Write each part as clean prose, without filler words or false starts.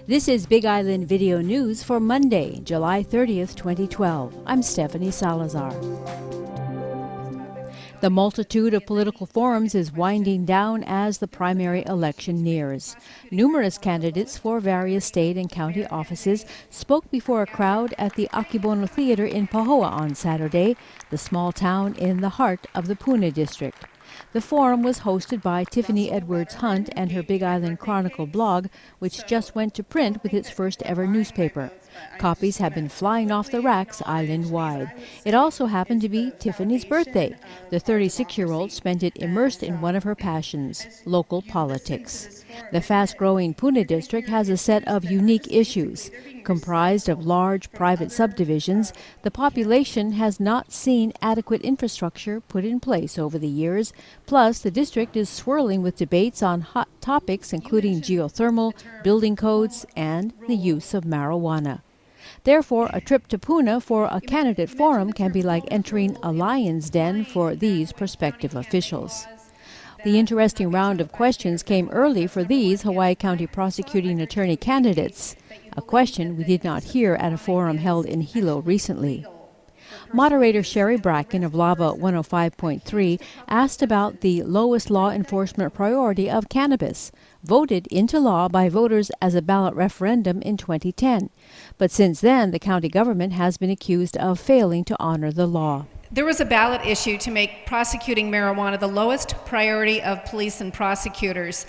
This is Big Island Video News for Monday, July 30th, 2012. I'm Stephanie Salazar. The multitude of political forums is winding down as the primary election nears. Numerous candidates for various state and county offices spoke before a crowd at the Akibono Theater in Pahoa on Saturday, the small town in the heart of the Puna district. The forum was hosted by Tiffany Edwards Hunt and her Big Island Chronicle blog, which just went to print with its first ever newspaper. Copies have been flying off the racks island-wide. It also happened to be Tiffany's birthday. The 36-year-old spent it immersed in one of her passions, local politics. The fast-growing Puna district has a set of unique issues. Comprised of large private subdivisions, the population has not seen adequate infrastructure put in place over the years. Plus, the district is swirling with debates on hot topics including geothermal, building codes, and the use of marijuana. Therefore, a trip to Puna for a candidate forum can be like entering a lion's den for these prospective officials. The interesting round of questions came early for these Hawaii County prosecuting attorney candidates, a question we did not hear at a forum held in Hilo recently. Moderator Sherry Bracken of Lava 105.3 asked about the lowest law enforcement priority of cannabis, voted into law by voters as a ballot referendum in 2010. But since then, the county government has been accused of failing to honor the law. There was a ballot issue to make prosecuting marijuana the lowest priority of police and prosecutors.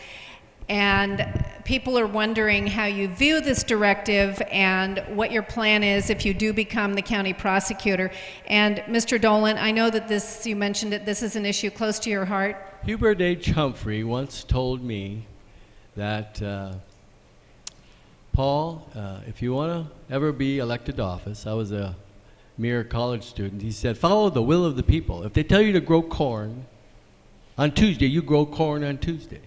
And people are wondering how you view this directive and what your plan is if you do become the county prosecutor. And Mr. Dolan, I know that this, you mentioned it, this is an issue close to your heart. Hubert H. Humphrey once told me that, Paul, if you want to ever be elected to office, I was a mere college student, he said, follow the will of the people. If they tell you to grow corn on Tuesday, you grow corn on Tuesday.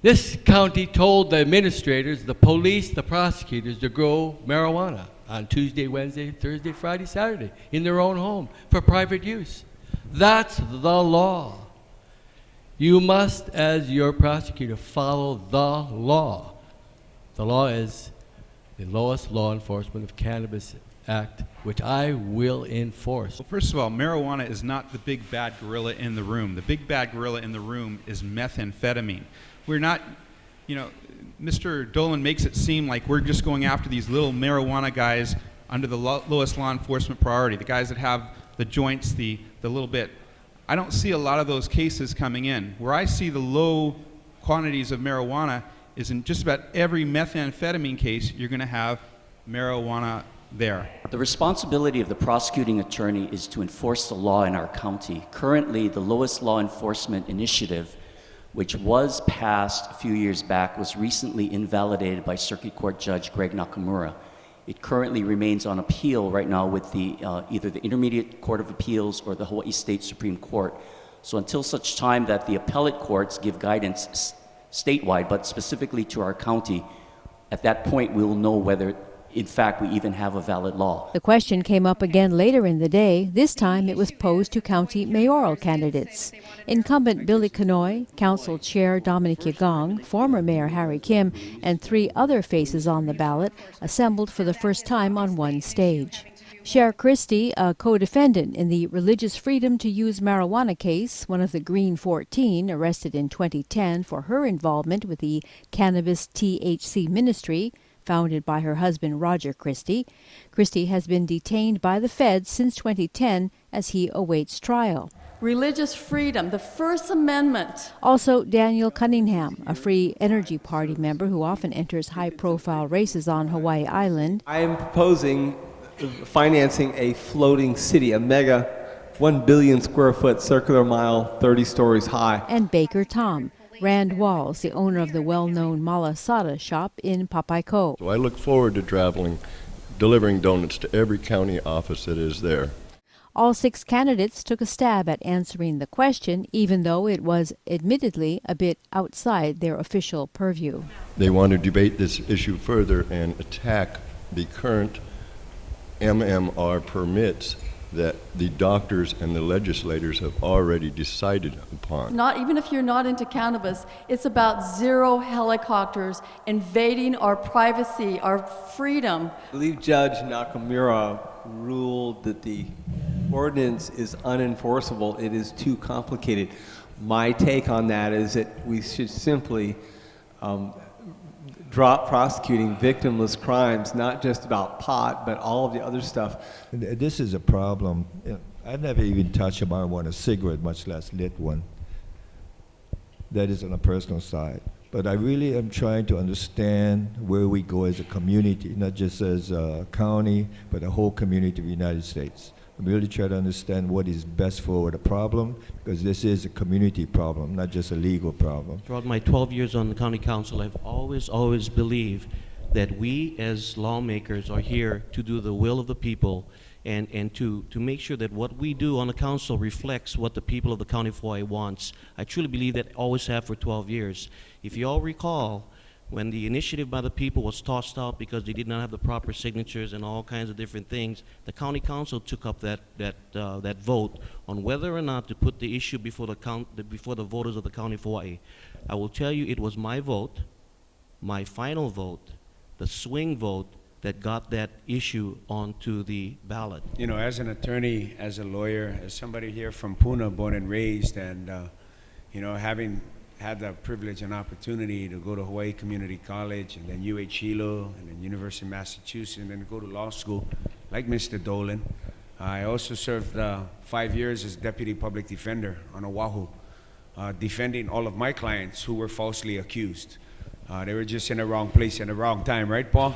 This county told the administrators, the police, the prosecutors to grow marijuana on Tuesday, Wednesday, Thursday, Friday, Saturday in their own home for private use. That's the law. You must, as your prosecutor, follow the law. The law is the lowest law enforcement of Cannabis Act, which I will enforce. Well, first of all, marijuana is not the big bad gorilla in the room. The big bad gorilla in the room is methamphetamine. We're not, Mr. Dolan makes it seem like we're just going after these little marijuana guys under the lowest law enforcement priority, the guys that have the joints, the little bit. I don't see a lot of those cases coming in. Where I see the low quantities of marijuana is in just about every methamphetamine case, you're going to have marijuana there. The responsibility of the prosecuting attorney is to enforce the law in our county. Currently, the lowest law enforcement initiative, which was passed a few years back, was recently invalidated by Circuit Court Judge Greg Nakamura. It currently remains on appeal right now with the either the Intermediate Court of Appeals or the Hawaii State Supreme Court. So until such time that the appellate courts give guidance statewide, but specifically to our county, at that point we will know whether in fact we even have a valid law. The question came up again later in the day. This time it was posed to county mayoral candidates. Incumbent Billy Kenoi, Council Chair Dominic Yagong, former Mayor Harry Kim, and 3 other faces on the ballot assembled for the first time on one stage. Sheriff Christie, a co-defendant in the religious freedom to use marijuana case, one of the Green 14 arrested in 2010 for her involvement with the Cannabis THC ministry, founded by her husband Roger Christie. Christie has been detained by the feds since 2010 as he awaits trial. Religious freedom, the First Amendment. Also, Daniel Cunningham, a Free Energy Party member who often enters high-profile races on Hawaii Island. I am proposing financing a floating city, a mega 1 billion square foot circular mile, 30 stories high. And Baker Tom, Rand Walls, the owner of the well-known Malasada shop in Papaikou. So I look forward to traveling, delivering donuts to every county office that is there. All 6 candidates took a stab at answering the question, even though it was admittedly a bit outside their official purview. They want to debate this issue further and attack the current MMR permits that the doctors and the legislators have already decided upon. Not even if you're not into cannabis, it's about zero helicopters invading our privacy, our freedom. I believe Judge Nakamura ruled that the ordinance is unenforceable. It is too complicated. My take on that is that we should simply drop prosecuting victimless crimes, not just about pot, but all of the other stuff. This is a problem. I've never even touched a marijuana cigarette, much less lit one. That is on a personal side. But I really am trying to understand where we go as a community, not just as a county, but the whole community of the United States. I'm really trying to understand what is best for the problem, because this is a community problem, not just a legal problem. Throughout my 12 years on the county council, I've always believed that we as lawmakers are here to do the will of the people and to make sure that what we do on the council reflects what the people of the county of Hawaii wants. I truly believe that, always have for 12 years. If you all recall, when the initiative by the people was tossed out because they did not have the proper signatures and all kinds of different things, the county council took up that vote on whether or not to put the issue before the voters of the county of Hawaii. I will tell you, it was my vote, my final vote, the swing vote, that got that issue onto the ballot. You know, as an attorney, as a lawyer, as somebody here from Puna, born and raised, and you know, having had the privilege and opportunity to go to Hawaii Community College and then UH Hilo and then University of Massachusetts and then go to law school like Mr. Dolan. I also served 5 years as deputy public defender on Oahu, defending all of my clients who were falsely accused. They were just in the wrong place in the wrong time, right, Paul?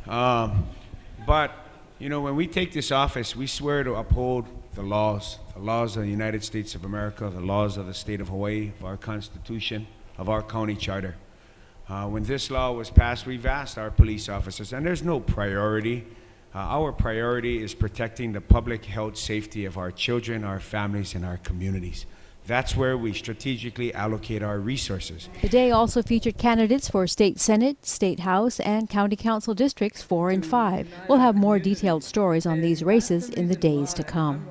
But, you know, when we take this office, we swear to uphold the laws of the United States of America, the laws of the state of Hawaii, of our Constitution, of our county charter. When this law was passed, we've asked our police officers, and there's no priority. Our priority is protecting the public health safety of our children, our families, and our communities. That's where we strategically allocate our resources. The day also featured candidates for State Senate, State House, and County Council Districts 4 and 5. We'll have more detailed stories on these races in the days to come.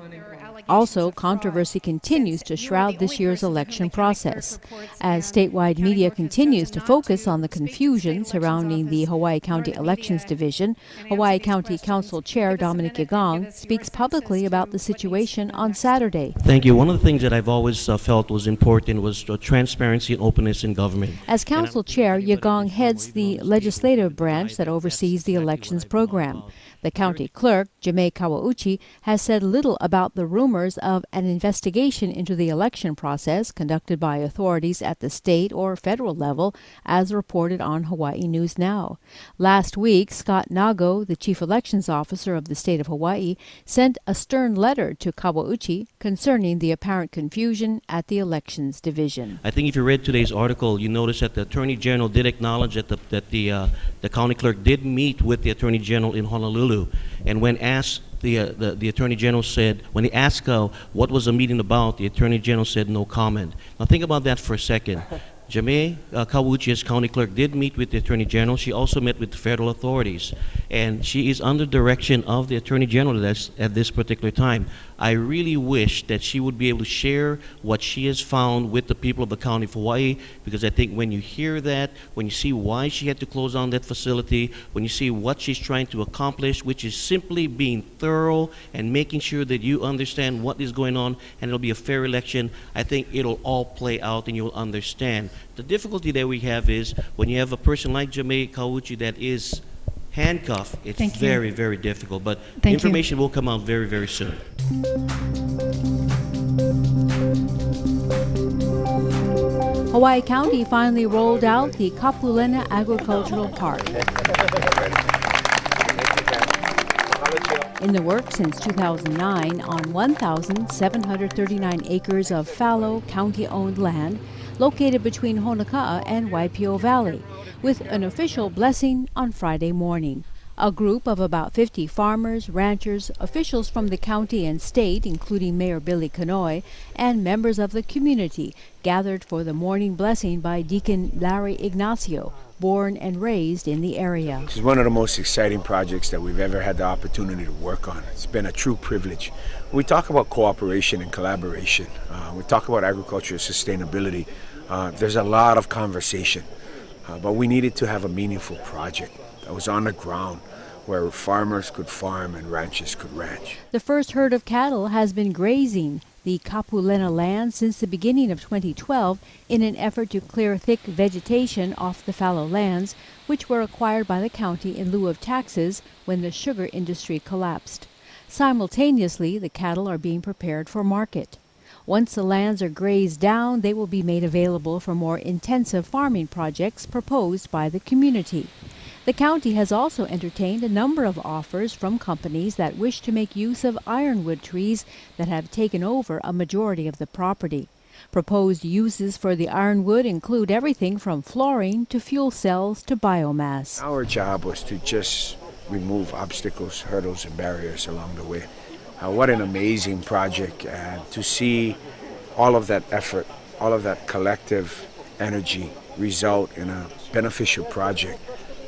Also, controversy continues to shroud this year's election process. As statewide media continues to focus on the confusion surrounding the Hawaii County Elections Division, Hawaii County Council Chair Dominic Yagong speaks publicly about the situation on Saturday. Thank you. One of the things that I've always felt was important was transparency and openness in government. As Council Chair, Yagong heads the legislative branch that oversees the elections program. The county clerk, Jame Kawauchi, has said little about the rumors of an investigation into the election process conducted by authorities at the state or federal level, as reported on Hawaii News Now. Last week, Scott Nago, the chief elections officer of the state of Hawaii, sent a stern letter to Kawauchi concerning the apparent confusion at the elections division. I think if you read today's article, you notice that the Attorney General did acknowledge that the county clerk did meet with the Attorney General in Honolulu. And when asked, the Attorney General said, when he asked what was the meeting about, the Attorney General said no comment. Now think about that for a second. Jame Kawauchi, as county clerk, did meet with the Attorney General. She also met with the federal authorities. And she is under direction of the Attorney General at this particular time. I really wish that she would be able to share what she has found with the people of the county of Hawaii, because I think when you hear that, when you see why she had to close down that facility, when you see what she's trying to accomplish, which is simply being thorough and making sure that you understand what is going on and it'll be a fair election, I think it'll all play out and you'll understand. The difficulty that we have is when you have a person like Jame Kawauchi that is handcuffed, it's very, very difficult. But information will come out very, very soon. Hawaii County finally rolled out the Kapulena Agricultural Park. In the works since 2009 on 1,739 acres of fallow county-owned land located between Honoka'a and Waipio Valley, with an official blessing on Friday morning. A group of about 50 farmers, ranchers, officials from the county and state, including Mayor Billy Kenoi, and members of the community gathered for the morning blessing by Deacon Larry Ignacio, born and raised in the area. This is one of the most exciting projects that we've ever had the opportunity to work on. It's been a true privilege. We talk about cooperation and collaboration. We talk about agriculture sustainability. There's a lot of conversation, but we needed to have a meaningful project that was on the ground where farmers could farm and ranchers could ranch. The first herd of cattle has been grazing the Kapulena land since the beginning of 2012 in an effort to clear thick vegetation off the fallow lands, which were acquired by the county in lieu of taxes when the sugar industry collapsed. Simultaneously, the cattle are being prepared for market. Once the lands are grazed down, they will be made available for more intensive farming projects proposed by the community. The county has also entertained a number of offers from companies that wish to make use of ironwood trees that have taken over a majority of the property. Proposed uses for the ironwood include everything from flooring to fuel cells to biomass. Our job was to just remove obstacles, hurdles, and barriers along the way. What an amazing project, and to see all of that effort, all of that collective energy result in a beneficial project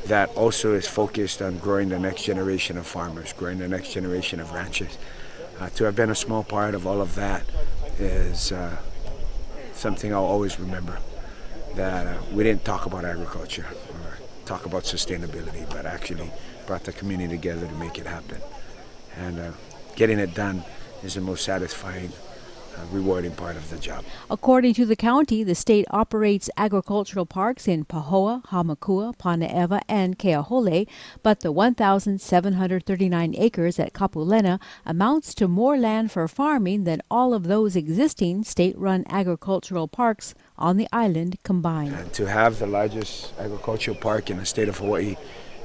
that also is focused on growing the next generation of farmers, growing the next generation of ranchers. To have been a small part of all of that is something I'll always remember, that we didn't talk about agriculture or talk about sustainability, but actually brought the community together to make it happen. And getting it done is the most satisfying, rewarding part of the job. According to the county, the state operates agricultural parks in Pahoa, Hamakua, Panaeva, and Keahole, but the 1,739 acres at Kapulena amounts to more land for farming than all of those existing state-run agricultural parks on the island combined. And to have the largest agricultural park in the state of Hawaii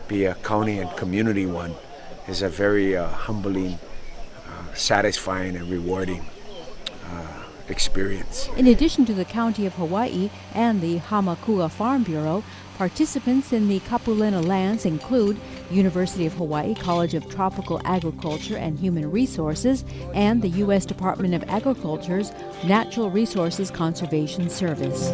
be a county and community one is a very humbling, satisfying, and rewarding experience. In addition to the County of Hawaii and the Hamakua Farm Bureau, participants in the Kapulena lands include University of Hawaii College of Tropical Agriculture and Human Resources and the U.S. Department of Agriculture's Natural Resources Conservation Service.